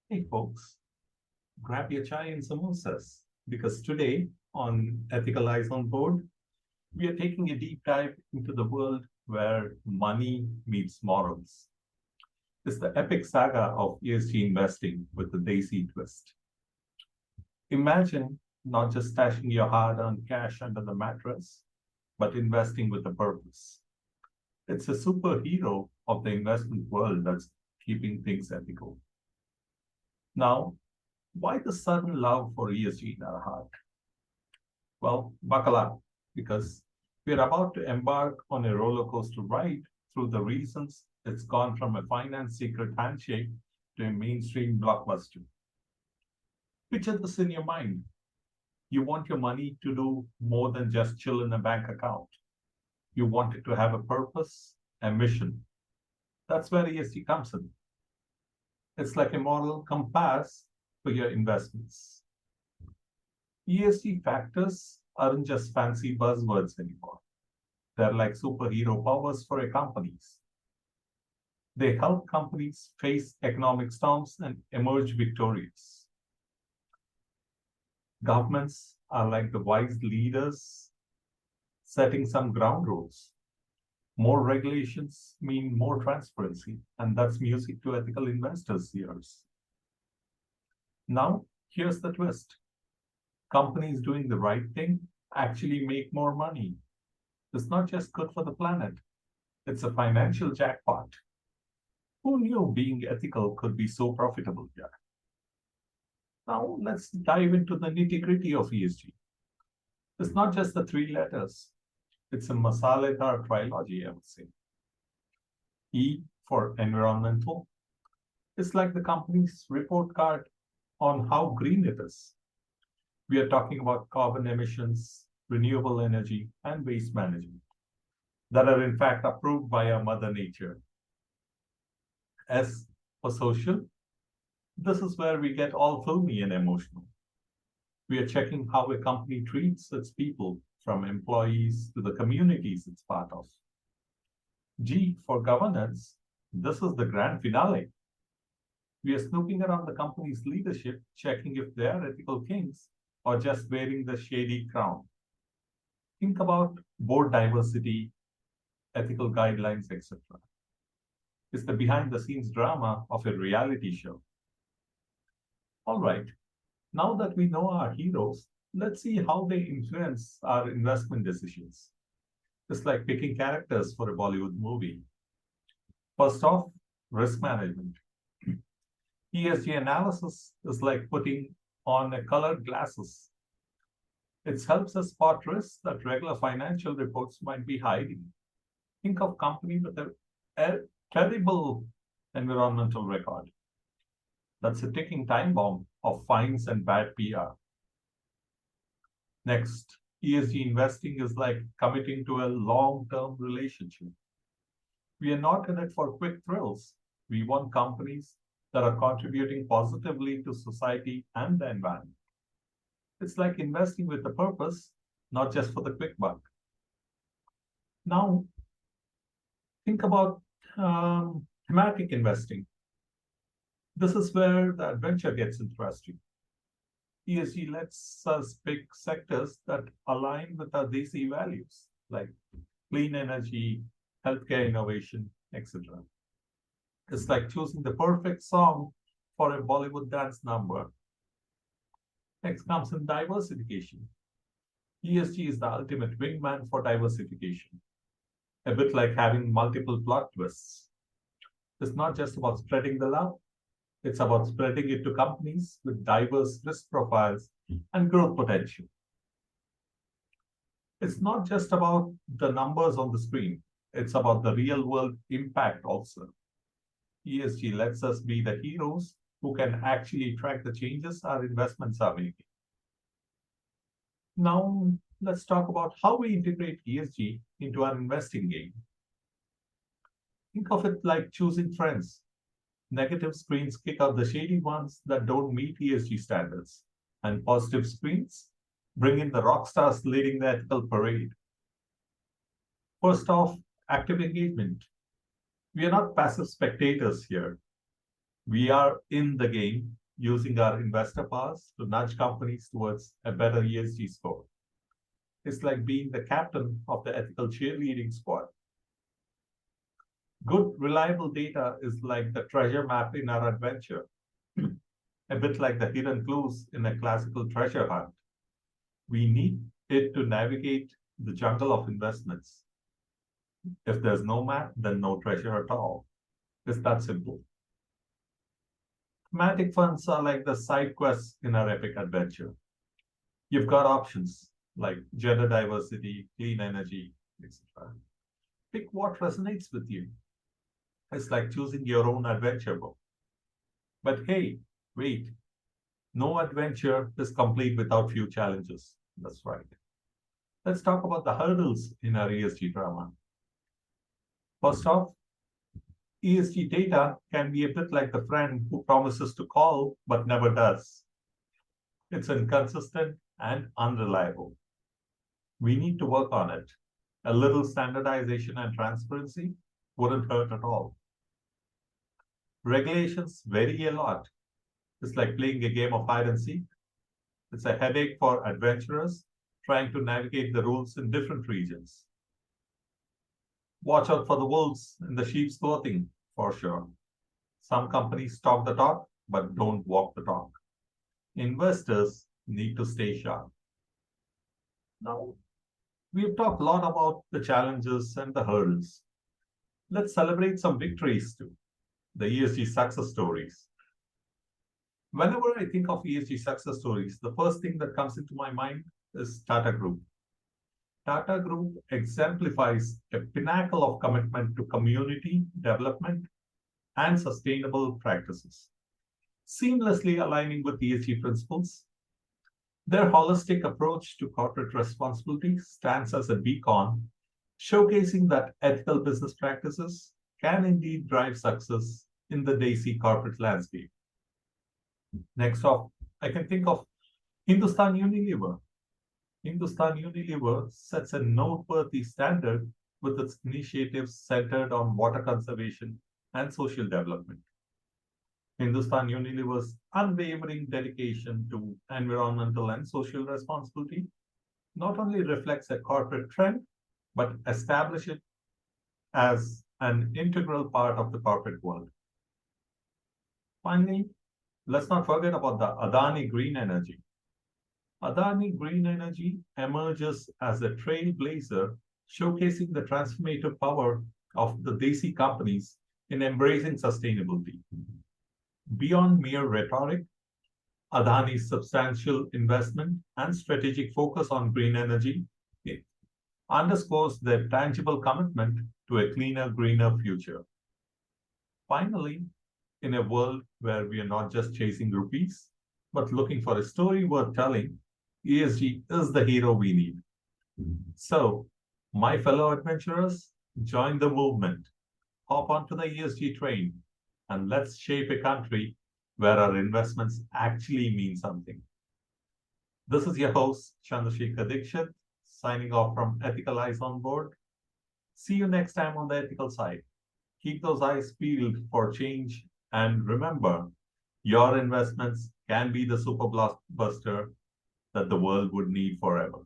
Hey folks, grab your chai and samosas because today on Ethical Eyes on Board, we are taking a deep dive into the world where money meets morals. It's the epic saga of ESG investing with the Desi twist. Imagine not just stashing your hard earned cash under the mattress, but investing with a purpose. It's a superhero of the investment world that's keeping things ethical. Now, why the sudden love for ESG in our heart? Well, buckle up because we're about to embark on a roller coaster ride through the reasons it's gone from a finance secret handshake to a mainstream blockbuster. Picture this in your mind. You want your money to do more than just chill in a bank account. You want it to have a purpose, a mission. That's where ESG comes in. It's like a moral compass for your investments. ESG factors aren't just fancy buzzwords anymore. They're like superhero powers for your companies. They help companies face economic storms and emerge victorious. Governments are like the wise leaders setting some ground rules. More regulations mean more transparency, and that's music to ethical investors' ears. Now, here's the twist. Companies doing the right thing actually make more money. It's not just good for the planet, it's a financial jackpot. Who knew being ethical could be so profitable here? Now, let's dive into the nitty gritty of ESG. It's not just the three letters, it's a Masaledar trilogy, I would say. E for environmental. It's like the company's report card on how green it is. We are talking about carbon emissions, renewable energy, and waste management that are in fact approved by our Mother Nature. S for social, this is where we get all filmy and emotional. We are checking how a company treats its people, from employees to the communities it's part of. G for governance, this is the grand finale. We are snooping around the company's leadership, checking if they are ethical kings or just wearing the shady crown. Think about board diversity, ethical guidelines, etc. It's the behind the scenes drama of a reality show. All right, now that we know our heroes, let's see how they influence our investment decisions. It's like picking characters for a Bollywood movie. First off, risk management. ESG analysis is like putting on a colored glasses. It helps us spot risks that regular financial reports might be hiding. Think of company with a terrible environmental record. That's a ticking time bomb of fines and bad PR. Next, ESG investing is like committing to a long-term relationship. We are not in it for quick thrills. We want companies that are contributing positively to society and the environment. It's like investing with a purpose, not just for the quick buck. Now, think about thematic investing. This is where the adventure gets interesting. ESG lets us pick sectors that align with our DC values, like clean energy, healthcare innovation, etc. It's like choosing the perfect song for a Bollywood dance number. Next comes in diversification. ESG is the ultimate wingman for diversification, a bit like having multiple plot twists. It's not just about spreading the love, it's about spreading it to companies with diverse risk profiles and growth potential. It's not just about the numbers on the screen, it's about the real world impact also. ESG lets us be the heroes who can actually track the changes our investments are making. Now, let's talk about how we integrate ESG into our investing game. Think of it like choosing friends. Negative screens kick out the shady ones that don't meet ESG standards, and positive screens bring in the rock stars leading the ethical parade. First off, active engagement. We are not passive spectators here. We are in the game using our investor powers to nudge companies towards a better ESG score. It's like being the captain of the ethical cheerleading squad. Good, reliable data is like the treasure map in our adventure, a bit like the hidden clues in a classical treasure hunt. We need it to navigate the jungle of investments. If there's no map, then no treasure at all. It's that simple. Thematic funds are like the side quests in our epic adventure. You've got options like gender diversity, clean energy, etc. Pick what resonates with you. It's like choosing your own adventure book. But hey, wait, no adventure is complete without few challenges. That's right. Let's talk about the hurdles in our ESG drama. First off, ESG data can be a bit like the friend who promises to call but never does. It's inconsistent and unreliable. We need to work on it. A little standardization and transparency wouldn't hurt at all. Regulations vary a lot. It's like playing a game of hide and seek. It's a headache for adventurers trying to navigate the rules in different regions. Watch out for the wolves in the sheep's clothing, for sure. Some companies talk the talk, but don't walk the talk. Investors need to stay sharp. Now, we've talked a lot about the challenges and the hurdles. Let's celebrate some victories too, the ESG success stories. Whenever I think of ESG success stories, the first thing that comes into my mind is Tata Group. Tata Group exemplifies a pinnacle of commitment to community development and sustainable practices, seamlessly aligning with ESG principles. Their holistic approach to corporate responsibility stands as a beacon, showcasing that ethical business practices can indeed drive success in the dicey corporate landscape. Next up, I can think of Hindustan Unilever. Hindustan Unilever sets a noteworthy standard with its initiatives centered on water conservation and social development. Hindustan Unilever's unwavering dedication to environmental and social responsibility not only reflects a corporate trend, but establishes it as an integral part of the corporate world. Finally, let's not forget about the Adani Green Energy. Adani Green Energy emerges as a trailblazer, showcasing the transformative power of the Desi companies in embracing sustainability. Beyond mere rhetoric, Adani's substantial investment and strategic focus on green energy underscores their tangible commitment to a cleaner, greener future. Finally, in a world where we are not just chasing rupees, but looking for a story worth telling, ESG is the hero we need. So, my fellow adventurers, join the movement, hop onto the ESG train, and let's shape a country where our investments actually mean something. This is your host, Chandrasekhar Dikshit, signing off from Ethical Eyes on Board. See you next time on the ethical side. Keep those eyes peeled for change, and remember, your investments can be the super blockbuster that the world would need forever.